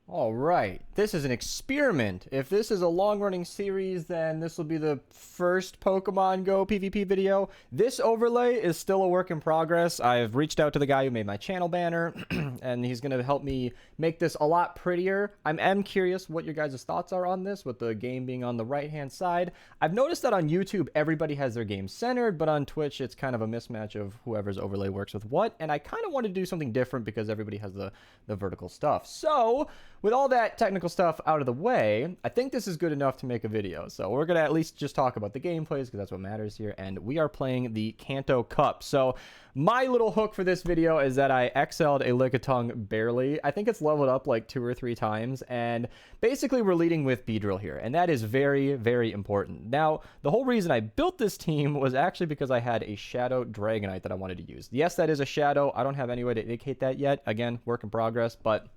All right, this is an experiment. If this is a long-running series, then this will be the first Pokemon Go PvP video. This overlay is still a work in progress. I've reached out to the guy who made my channel banner, and he's going to help me make this a lot prettier. I am curious what your guys' thoughts are on this, with the game being on the right-hand side. I've noticed that on YouTube, everybody has their game centered, but on Twitch, it's kind of a mismatch of whoever's overlay works with what, and I kind of want to do something different because everybody has the vertical stuff. So, with all that technical stuff out of the way, I think this is good enough to make a video. So we're going to at least just talk about the gameplays because that's what matters here. And we are playing the Kanto Cup. So my little hook for this video is that I XL'd a Lickitung barely. I think it's leveled up like 2 or 3 times. And basically we're leading with Beedrill here. And that is very, very important. Now, the whole reason I built this team was actually because I had a Shadow Dragonite that I wanted to use. Yes, that is a Shadow. I don't have any way to indicate that yet. Again, work in progress, but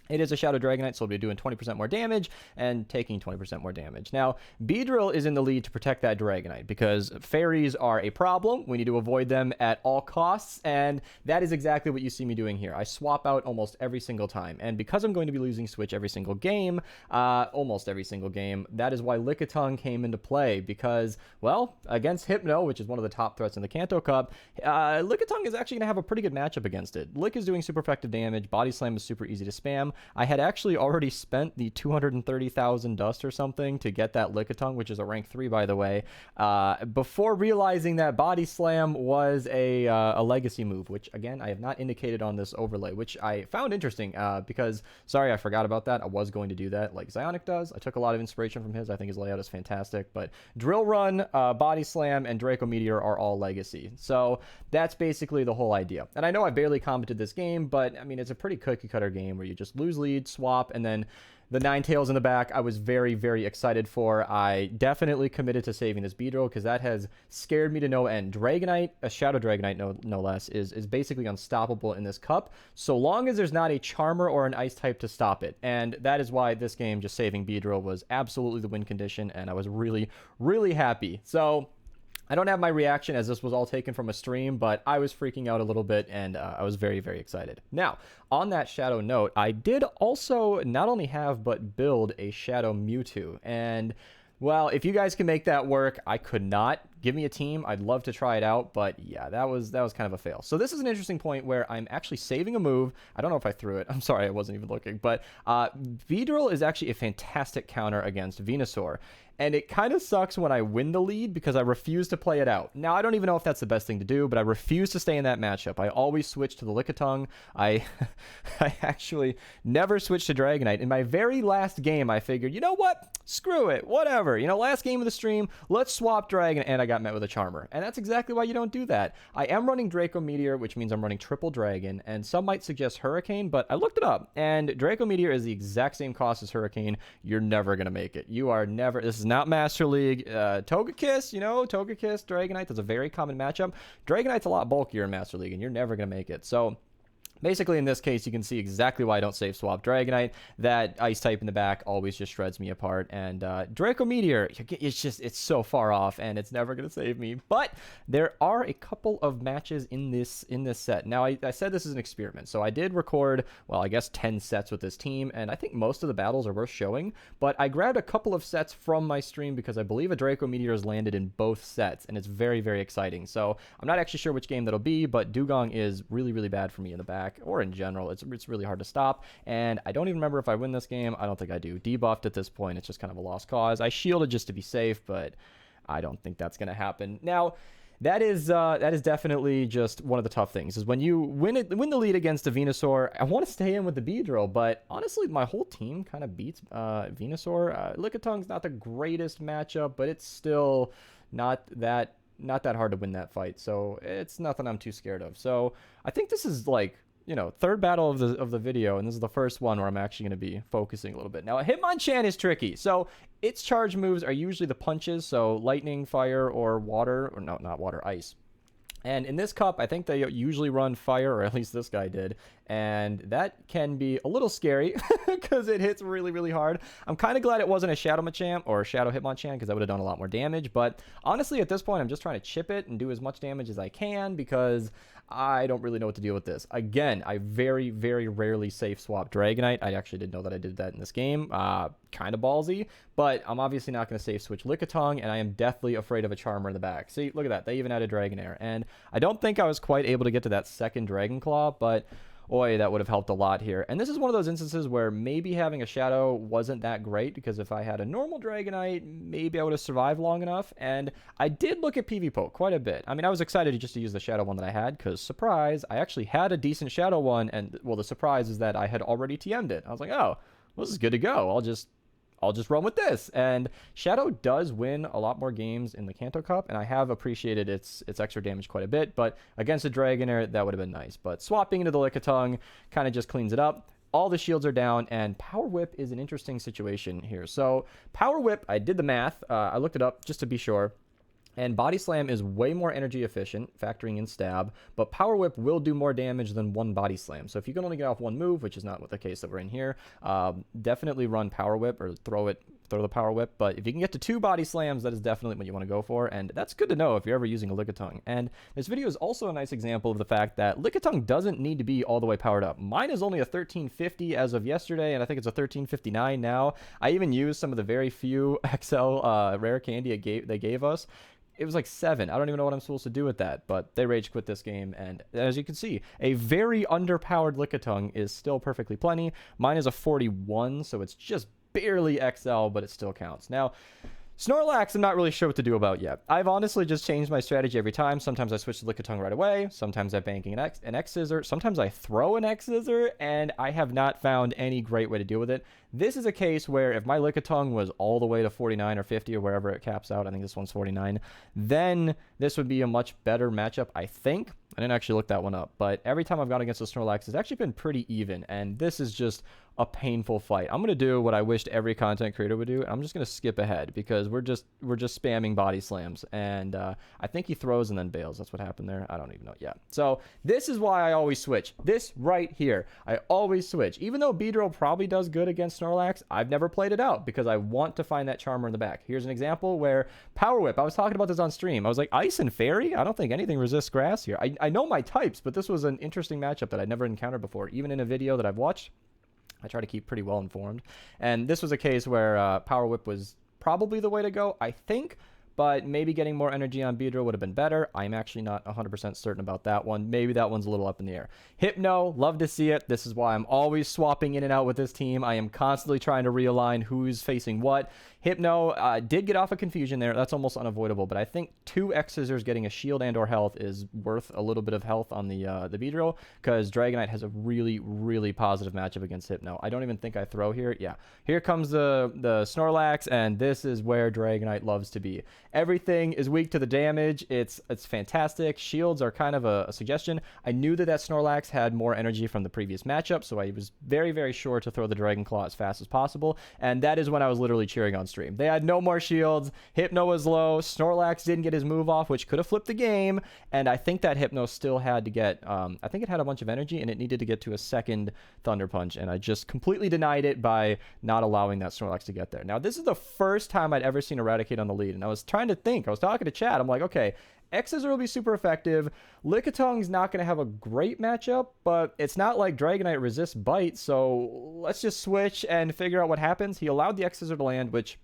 it is a Shadow Dragonite, so we'll be doing 20% more damage and taking 20% more damage. Now, Beedrill is in the lead to protect that Dragonite because fairies are a problem. We need to avoid them at all costs, and that is exactly what you see me doing here. I swap out almost every single time, and because I'm going to be losing Switch every single game, almost every single game, that is why Lickitung came into play because, well, against Hypno, which is one of the top threats in the Kanto Cup, Lickitung is actually going to have a pretty good matchup against it. Lick is doing super effective damage. Body Slam is super easy to spam. I had actually already spent the 230,000 dust or something to get that Lickitung, which is a rank 3, by the way, before realizing that Body Slam was a legacy move, which, again, I have not indicated on this overlay, which I found interesting because, sorry, I forgot about that. I was going to do that like Zionic does. I took a lot of inspiration from his. I think his layout is fantastic, but Drill Run, Body Slam, and Draco Meteor are all legacy. So that's basically the whole idea. And I know I barely commented this game, but, I mean, it's a pretty cookie-cutter game where you just lose lead, swap, and then the Ninetales in the back, I was very, very excited for. I definitely committed to saving this Beedrill because that has scared me to no end. Dragonite, a Shadow Dragonite no less, is basically unstoppable in this cup so long as there's not a Charmer or an Ice type to stop it. And that is why this game, just saving Beedrill, was absolutely the win condition, and I was really, really happy. So I don't have my reaction as this was all taken from a stream, but I was freaking out a little bit, and I was very, very excited. Now, on that Shadow note, I did also not only have but build a Shadow Mewtwo, and well, if you guys can make that work, I could not. Give me a team. I'd love to try it out, but yeah, that was kind of a fail. So this is an interesting point where I'm actually saving a move. I don't know if I threw it. I'm sorry, I wasn't even looking, but Beedrill is actually a fantastic counter against Venusaur. And it kind of sucks when I win the lead because I refuse to play it out. Now, I don't even know if that's the best thing to do, but I refuse to stay in that matchup. I always switch to the Lickitung. I actually never switched to Dragonite. In my very last game, I figured, you know what? Screw it. Whatever. You know, last game of the stream, let's swap Dragon, and I got met with a Charmer. And that's exactly why you don't do that. I am running Draco Meteor, which means I'm running triple Dragon, and some might suggest Hurricane, but I looked it up, and Draco Meteor is the exact same cost as Hurricane. You're never going to make it. You are never... This is not Master League. Togekiss, you know, Togekiss, Dragonite, that's a very common matchup. Dragonite's a lot bulkier in Master League, and you're never going to make it. So basically, in this case, you can see exactly why I don't save swap Dragonite. That Ice type in the back always just shreds me apart. And Draco Meteor, it's so far off, and it's never going to save me. But there are a couple of matches in this set. Now, I said this is an experiment. So I did record, well, I guess 10 sets with this team, and I think most of the battles are worth showing. But I grabbed a couple of sets from my stream because I believe a Draco Meteor has landed in both sets, and it's very, very exciting. So I'm not actually sure which game that'll be, but Dugong is really, really bad for me in the back. Or in general, it's really hard to stop, and I don't even remember if I win this game. I don't think I do. Debuffed at this point, it's just kind of a lost cause. I shielded just to be safe, but I don't think that's going to happen. Now, that is definitely just one of the tough things, is when you win the lead against a Venusaur, I want to stay in with the Beedrill, but honestly, my whole team kind of beats Venusaur. Lickitung's not the greatest matchup, but it's still not that hard to win that fight, so it's nothing I'm too scared of. So I think this is like, you know, third battle of the video, and this is the first one where I'm actually going to be focusing a little bit. Now, Hitmonchan is tricky. So its charge moves are usually the punches, so lightning, fire, or water, or no, not water, ice. And in this cup, I think they usually run fire, or at least this guy did. and that can be a little scary because it hits really, really hard. I'm kind of glad it wasn't a Shadow Machamp or Shadow Hitmonchan because that would have done a lot more damage, but honestly, at this point, I'm just trying to chip it and do as much damage as I can because I don't really know what to deal with this. Again, I very, very rarely safe swap Dragonite. I actually didn't know that I did that in this game. Kind of ballsy, but I'm obviously not going to safe switch Lickitung, and I am deathly afraid of a Charmer in the back. See, look at that. They even added Dragonair, and I don't think I was quite able to get to that second Dragon Claw, but boy, that would have helped a lot here. And this is one of those instances where maybe having a Shadow wasn't that great, because if I had a normal Dragonite, maybe I would have survived long enough. And I did look at PvPoke quite a bit. I mean, I was excited just to use the Shadow one that I had, because surprise, I actually had a decent Shadow one, and well, the surprise is that I had already TM'd it. I was like, oh, well, this is good to go. I'll just run with this. And Shadow does win a lot more games in the Kanto Cup, and I have appreciated its extra damage quite a bit, but against a Dragonair, that would have been nice. But swapping into the Lickitung kind of just cleans it up. All the shields are down, and Power Whip is an interesting situation here. So Power Whip, I did the math. I looked it up just to be sure. And Body Slam is way more energy efficient, factoring in stab, but Power Whip will do more damage than one Body Slam. So if you can only get off one move, which is not the case that we're in here, definitely run Power Whip or throw the Power Whip. But if you can get to 2 Body Slams, that is definitely what you want to go for, and that's good to know if you're ever using a Lickitung. And this video is also a nice example of the fact that Lickitung doesn't need to be all the way powered up. Mine is only a 1350 as of yesterday, and I think it's a 1359 now. I even used some of the very few XL rare candy they gave us. It was like 7. I don't even know what I'm supposed to do with that, but they rage quit this game, and as you can see, a very underpowered Lickitung is still perfectly plenty. Mine is a 41, so it's just barely XL, but it still counts. Now, Snorlax, I'm not really sure what to do about yet. I've honestly just changed my strategy every time. Sometimes I switch to Lickitung right away. Sometimes I'm banking an X-Scissor. Sometimes I throw an X-Scissor, and I have not found any great way to deal with it. This is a case where if my Lickitung was all the way to 49 or 50 or wherever it caps out, I think this one's 49, then this would be a much better matchup, I think. I didn't actually look that one up, but every time I've gone against the Snorlax, it's actually been pretty even, and this is just a painful fight. I'm going to do what I wished every content creator would do, and I'm just going to skip ahead because we're just spamming Body Slams, and I think he throws and then bails. That's what happened there. I don't even know yet. So this is why I always switch. This right here, I always switch. Even though Beedrill probably does good against Snorlax, I've never played it out because I want to find that Charmer in the back. Here's an example where Power Whip, I was talking about this on stream. I was like, Ice and Fairy? I don't think anything resists grass here. I know my types, but this was an interesting matchup that I'd never encountered before. Even in a video that I've watched, I try to keep pretty well informed. And this was a case where Power Whip was probably the way to go, I think, but maybe getting more energy on Beedrill would have been better. I'm actually not 100% certain about that one. Maybe that one's a little up in the air. Hypno, love to see it. This is why I'm always swapping in and out with this team. I am constantly trying to realign who's facing what. Hypno did get off a confusion there. That's almost unavoidable, but I think 2 X-Scissors getting a shield and or health is worth a little bit of health on the Beedrill, because Dragonite has a really, really positive matchup against Hypno. I don't even think I throw here. Yeah, here comes the Snorlax, and this is where Dragonite loves to be. Everything is weak to the damage. It's fantastic. Shields are kind of a suggestion. I knew that Snorlax had more energy from the previous matchup, so I was very, very sure to throw the Dragon Claw as fast as possible, and that is when I was literally cheering on stream. They had no more shields. Hypno was low. Snorlax didn't get his move off, which could have flipped the game, and I think that Hypno still had to get, I think it had a bunch of energy, and it needed to get to a second Thunder Punch, and I just completely denied it by not allowing that Snorlax to get there. Now, this is the first time I'd ever seen Eradicate on the lead, and I was trying to think. I was talking to chat. I'm like, okay, X-Scissor will be super effective. Lickitung's not going to have a great matchup, but it's not like Dragonite resists Bite, so let's just switch and figure out what happens. He allowed the X-Scissor to land, which,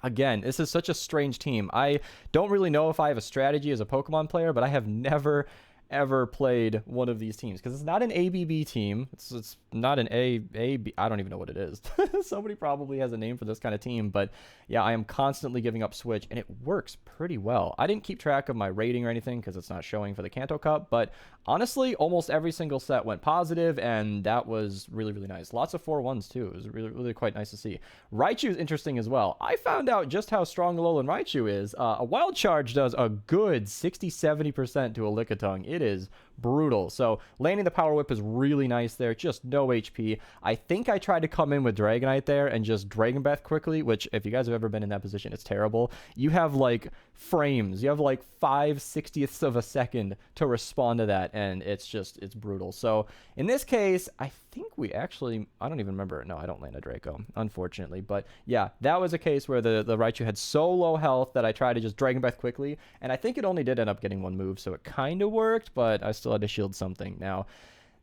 again, this is such a strange team. I don't really know if I have a strategy as a Pokemon player, but I have never ever played one of these teams, because it's not an ABB team. It's not an AB. I don't even know what it is. Somebody probably has a name for this kind of team, but yeah, I am constantly giving up Switch, and it works pretty well. I didn't keep track of my rating or anything because it's not showing for the Kanto Cup, but honestly, almost every single set went positive, and that was really, really nice. Lots of 4-1s too. It was really, really quite nice to see. Raichu is interesting as well. I found out just how strong Alolan Raichu is. A Wild Charge does a good 60-70% to a Lickitung. It is brutal. So landing the Power Whip is really nice there. Just no HP. I think I tried to come in with Dragonite there and just Dragon Breath quickly, which if you guys have ever been in that position, it's terrible. You have like frames. You have like 5/60ths of a second to respond to that. and it's brutal. So in this case, I think I don't even remember. No, I don't land a Draco, unfortunately. But yeah, that was a case where the Raichu had so low health that I tried to just Dragon Breath quickly, and I think it only did end up getting one move, so it kind of worked, but I still had to shield something. Now,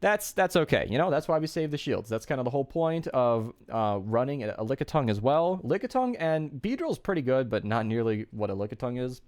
that's okay. That's why we save the shields. That's kind of the whole point of running a Lickitung as well. Lickitung and Beedrill's pretty good, but not nearly what a Lickitung is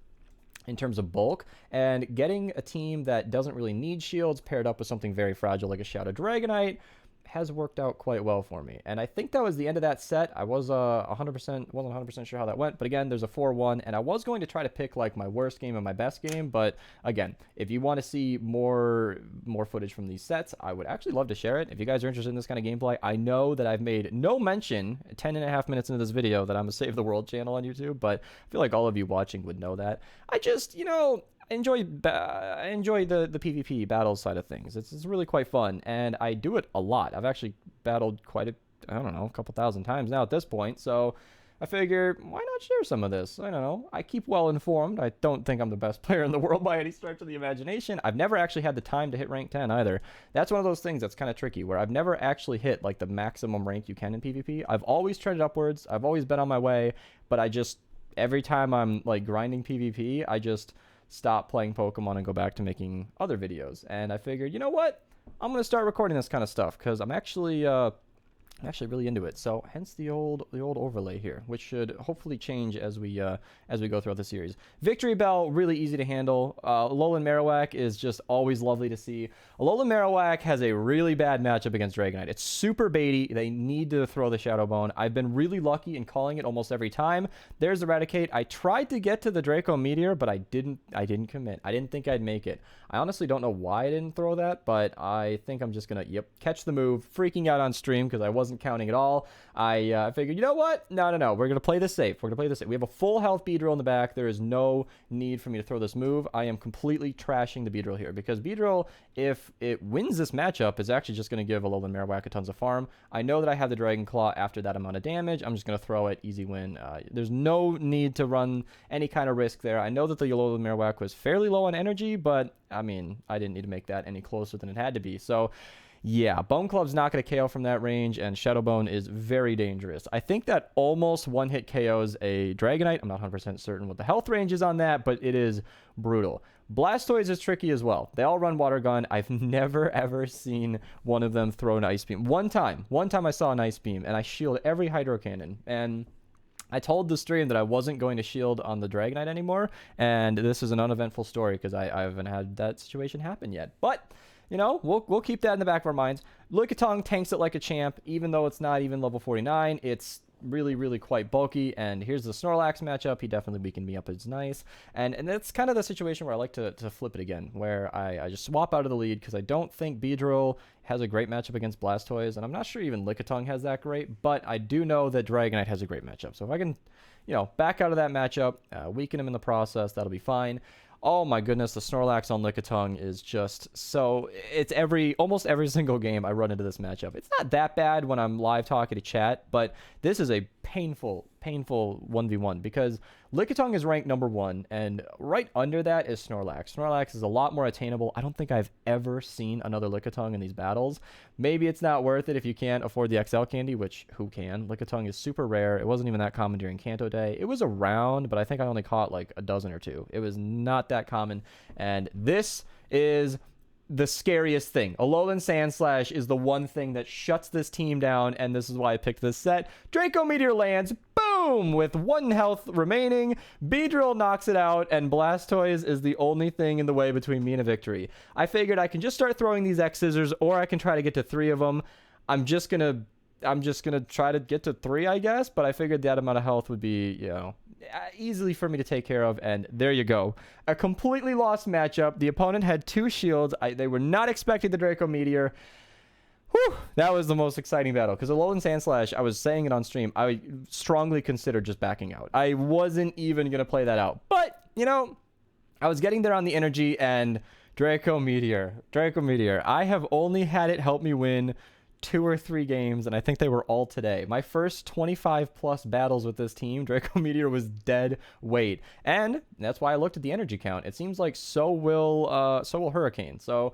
in terms of bulk. And getting a team that doesn't really need shields paired up with something very fragile like a Shadow Dragonite has worked out quite well for me. And I think that was the end of that set. I wasn't 100% sure how that went, but again, there's a 4-1, and I was going to try to pick like my worst game and my best game, but again, if you want to see more footage from these sets, I would actually love to share it. If you guys are interested in this kind of gameplay, I know that I've made no mention 10.5 minutes into this video that I'm a Save the World channel on YouTube, but I feel like all of you watching would know that. I just, enjoy the PvP battle side of things. It's really quite fun, and I do it a lot. I've actually battled a couple thousand times now at this point, so I figure, why not share some of this? I don't know. I keep well informed. I don't think I'm the best player in the world by any stretch of the imagination. I've never actually had the time to hit rank 10 either. That's one of those things that's kind of tricky, where I've never actually hit like the maximum rank you can in PvP. I've always trended upwards. I've always been on my way, but every time I'm like grinding PvP, I just stop playing Pokemon and go back to making other videos. And I figured, you know what? I'm going to start recording this kind of stuff because I'm actually really into it. So hence the old overlay here, which should hopefully change as we go throughout the series. Victory Bell, really easy to handle. Alolan Marowak is just always lovely to see. Alolan Marowak has a really bad matchup against Dragonite. It's super baity. They need to throw the Shadow Bone. I've been really lucky in calling it almost every time. There's Eradicate. I tried to get to the Draco Meteor, but I didn't commit. I didn't think I'd make it. I honestly don't know why I didn't throw that, but I think I'm just gonna catch the move. Freaking out on stream because I wasn't counting at all. I figured, you know what? No. We're going to play this safe. We have a full health Beedrill in the back. There is no need for me to throw this move. I am completely trashing the Beedrill here because Beedrill, if it wins this matchup, is actually just going to give Alolan Marowak a tons of farm. I know that I have the Dragon Claw after that amount of damage. I'm just going to throw it. Easy win. There's no need to run any kind of risk there. I know that the Alolan Marowak was fairly low on energy, but I mean, I didn't need to make that any closer than it had to be. So yeah, Bone Club's not going to KO from that range, and Shadow Bone is very dangerous. I think that almost one-hit KOs a Dragonite. I'm not 100% certain what the health range is on that, but it is brutal. Blastoise is tricky as well. They all run Water Gun. I've never, ever seen one of them throw an Ice Beam. One time I saw an Ice Beam, and I shield every Hydro Cannon, and I told the stream that I wasn't going to shield on the Dragonite anymore, and this is an uneventful story because I haven't had that situation happen yet. But we'll keep that in the back of our minds. Lickitung tanks it like a champ, even though it's not even level 49. It's really, really quite bulky. And here's the Snorlax matchup. He definitely weakened me up. It's nice. And that's kind of the situation where I like to flip it again, where I just swap out of the lead because I don't think Beedrill has a great matchup against Blastoise, and I'm not sure even Lickitung has that great, but I do know that Dragonite has a great matchup. So if I can, back out of that matchup, weaken him in the process, that'll be fine. Oh my goodness, the Snorlax on Lickitung is just so... It's almost every single game I run into this matchup. It's not that bad when I'm live talking to chat, but this is a painful 1v1 because Lickitung is ranked number 1, and right under that is Snorlax. Snorlax is a lot more attainable. I don't think I've ever seen another Lickitung in these battles. Maybe it's not worth it if you can't afford the XL candy, which who can? Lickitung is super rare. It wasn't even that common during Kanto Day. It was around, but I think I only caught like a dozen or two. It was not that common, and this is the scariest thing. Alolan Sandslash is the one thing that shuts this team down, and this is why I picked this set. Draco Meteor lands, boom, with 1 health remaining. Beedrill knocks it out, and Blastoise is the only thing in the way between me and a victory. I figured I can just start throwing these X Scissors, or I can try to get to 3 of them. I'm just gonna try to get to 3, I guess, but I figured that amount of health would be, easily for me to take care of, and there you go. A completely lost matchup. The opponent had 2 shields. They were not expecting the Draco Meteor. Whew, that was the most exciting battle, because Alolan Sandslash, I was saying it on stream, I strongly considered just backing out. I wasn't even going to play that out, but, I was getting there on the energy, and Draco Meteor. I have only had it help me win 2 or 3 games, and I think they were all today. My first 25 plus battles with this team, Draco Meteor was dead weight, and that's why I looked at the energy count. It seems like so will Hurricane. So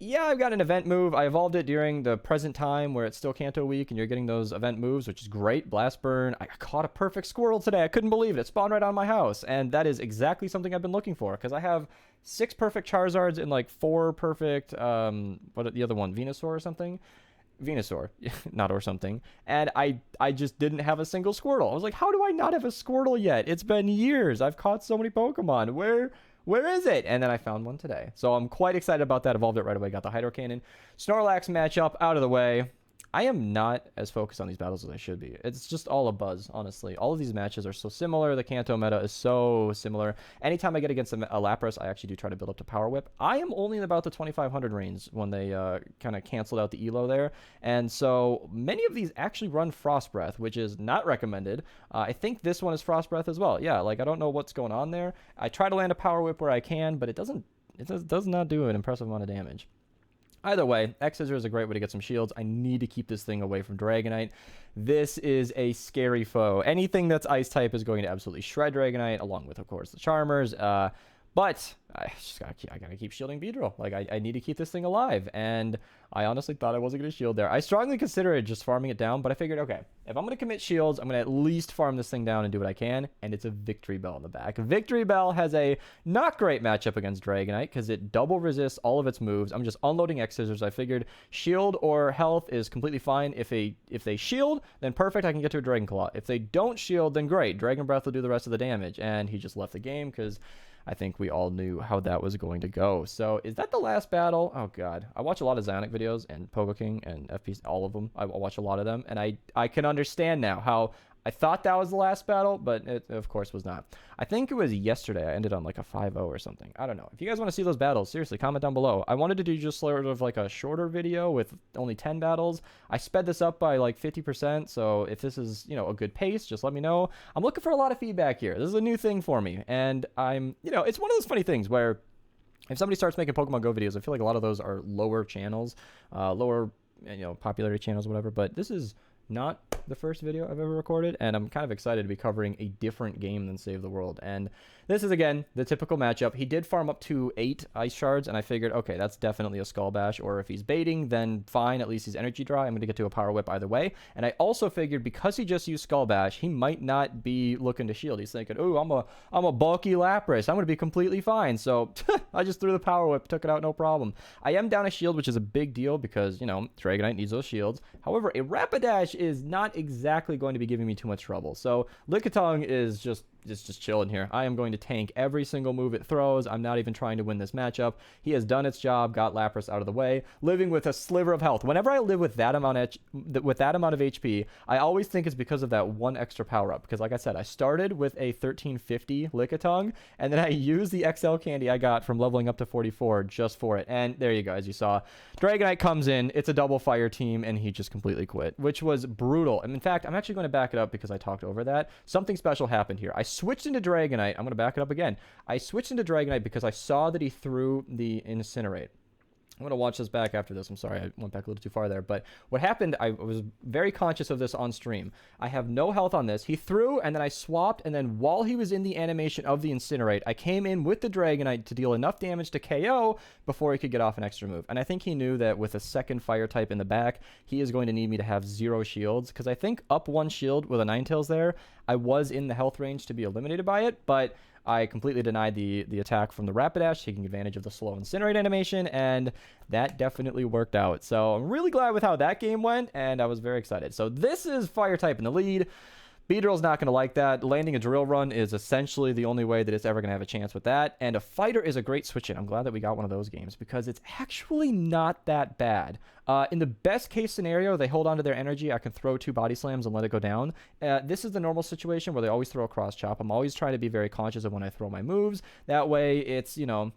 yeah, I've got an event move. I evolved it during the present time where it's still Kanto week and you're getting those event moves, which is great. Blast Burn. I caught a perfect squirrel today. I couldn't believe it. It spawned right on my house. And that is exactly something I've been looking for, because I have 6 perfect Charizards and like 4 perfect, what the other one, Venusaur or something? Venusaur, not or something. And I just didn't have a single Squirtle. I was like, how do I not have a Squirtle yet? It's been years. I've caught so many Pokemon. Where is it? And then I found one today. So I'm quite excited about that. Evolved it right away. Got the Hydro Cannon. Snorlax matchup out of the way. I am not as focused on these battles as I should be. It's just all a buzz, honestly. All of these matches are so similar. The Kanto meta is so similar. Anytime I get against a Lapras, I actually do try to build up to Power Whip. I am only in about the 2500 range when they kind of canceled out the elo there. And so many of these actually run Frost Breath, which is not recommended. I think this one is Frost Breath as well. Yeah, like I don't know what's going on there. I try to land a Power Whip where I can, but it does not do an impressive amount of damage. Either way, X-Scissor is a great way to get some shields. I need to keep this thing away from Dragonite. This is a scary foe. Anything that's ice type is going to absolutely shred Dragonite, along with, of course, the Charmers. But I gotta keep shielding Beedrill. Like, I need to keep this thing alive. And I honestly thought I wasn't going to shield there. I strongly considered just farming it down, but I figured, okay, if I'm going to commit shields, I'm going to at least farm this thing down and do what I can. And it's a Victory Bell in the back. Victory Bell has a not great matchup against Dragonite because it double resists all of its moves. I'm just unloading X-Scissors. I figured shield or health is completely fine. If they shield, then perfect, I can get to a Dragon Claw. If they don't shield, then great. Dragon Breath will do the rest of the damage. And he just left the game because I think we all knew how that was going to go. So is that the last battle? Oh, God. I watch a lot of Zionic videos and Pokeking and FP, all of them. I watch a lot of them. And I can understand now how I thought that was the last battle, but it, of course, was not. I think it was yesterday. I ended on like a 5-0 or something. I don't know. If you guys want to see those battles, seriously, comment down below. I wanted to do just sort of like a shorter video with only 10 battles. I sped this up by like 50%, so if this is, you know, a good pace, just let me know. I'm looking for a lot of feedback here. This is a new thing for me, and I'm, you know, it's one of those funny things where if somebody starts making Pokemon Go videos, I feel like a lot of those are lower channels, lower, you know, popularity channels, whatever, but this is not the first video I've ever recorded, and I'm kind of excited to be covering a different game than Save the World. And this is, again, the typical matchup. He did farm up to 8 Ice Shards, and I figured, okay, that's definitely a Skull Bash, or if he's baiting, then fine, at least he's Energy Dry. I'm going to get to a Power Whip either way. And I also figured because he just used Skull Bash, he might not be looking to shield. He's thinking, ooh, I'm a bulky Lapras. I'm going to be completely fine. So I just threw the Power Whip, took it out, no problem. I am down a shield, which is a big deal because, you know, Dragonite needs those shields. However, a Rapidash is not exactly going to be giving me too much trouble. So Lickitung is just chilling here. I am going to tank every single move it throws. I'm not even trying to win this matchup. He has done its job, got Lapras out of the way, living with a sliver of health. Whenever I live with that amount of HP, I always think it's because of that one extra power up. Because like I said, I started with a 1350 Lickitung, and then I used the XL candy I got from leveling up to 44 just for it. And there you go, as you saw. Dragonite comes in, it's a double fire team, and he just completely quit, which was brutal. And in fact, I'm actually going to back it up because I talked over that. Something special happened here. I switched into Dragonite. I'm going to back it up again. I switched into Dragonite because I saw that he threw the Incinerate. I'm going to watch this back after this. I'm sorry, I went back a little too far there. But what happened, I was very conscious of this on stream. I have no health on this. He threw, and then I swapped, and then while he was in the animation of the Incinerate, I came in with the Dragonite to deal enough damage to KO before he could get off an extra move. And I think he knew that with a second fire type in the back, he is going to need me to have 0 shields, because I think up 1 shield with a Ninetales there, I was in the health range to be eliminated by it, but I completely denied the attack from the Rapidash, taking advantage of the slow Incinerate animation, and that definitely worked out. So I'm really glad with how that game went, and I was very excited. So this is Fire type in the lead. Beedrill's not going to like that. Landing a Drill Run is essentially the only way that it's ever going to have a chance with that. And a Fighter is a great switch in. I'm glad that we got one of those games because it's actually not that bad. In the best case scenario, they hold on to their energy. I can throw 2 Body Slams and let it go down. This is the normal situation where they always throw a Cross Chop. I'm always trying to be very conscious of when I throw my moves. That way, it's, you know,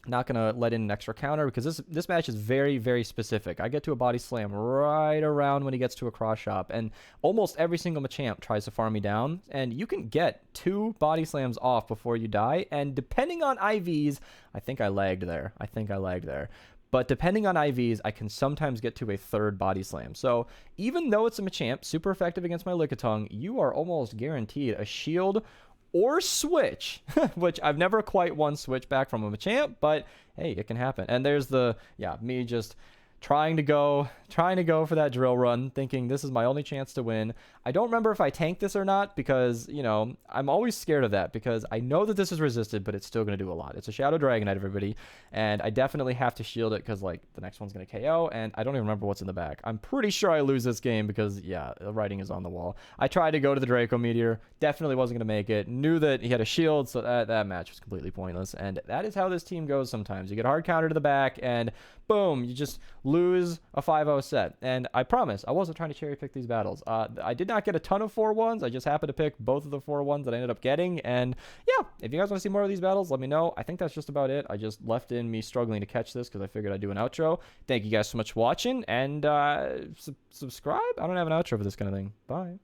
not going to let in an extra counter because this match is very, very specific. I get to a Body Slam right around when he gets to a Cross Chop, and almost every single Machamp tries to farm me down, and you can get 2 Body Slams off before you die, and depending on IVs, I think I lagged there. but depending on IVs, I can sometimes get to a third body slam. So even though it's a Machamp, super effective against my Lickitung, you are almost guaranteed a shield or switch, which I've never quite won switch back from a Machamp, but hey, it can happen. And there's the, yeah, me just trying to go for that drill run, thinking this is my only chance to win. I don't remember if I tanked this or not because, you know, I'm always scared of that because I know that this is resisted, but it's still going to do a lot. It's a Shadow Dragonite, everybody, and I definitely have to shield it because, like, the next one's going to KO, and I don't even remember what's in the back. I'm pretty sure I lose this game because, yeah, the writing is on the wall. I tried to go to the Draco Meteor, definitely wasn't going to make it, knew that he had a shield, so that match was completely pointless, and that is how this team goes sometimes. You get hard counter to the back, and boom, you just lose a 5-0 set. And I promise, I wasn't trying to cherry pick these battles. I did not get a ton of 4-1s. I just happened to pick both of the 4-1s that I ended up getting. And yeah, if you guys want to see more of these battles, let me know. I think that's just about it. I just left in me struggling to catch this because I figured I'd do an outro. Thank you guys so much for watching, and subscribe. I don't have an outro for this kind of thing. Bye.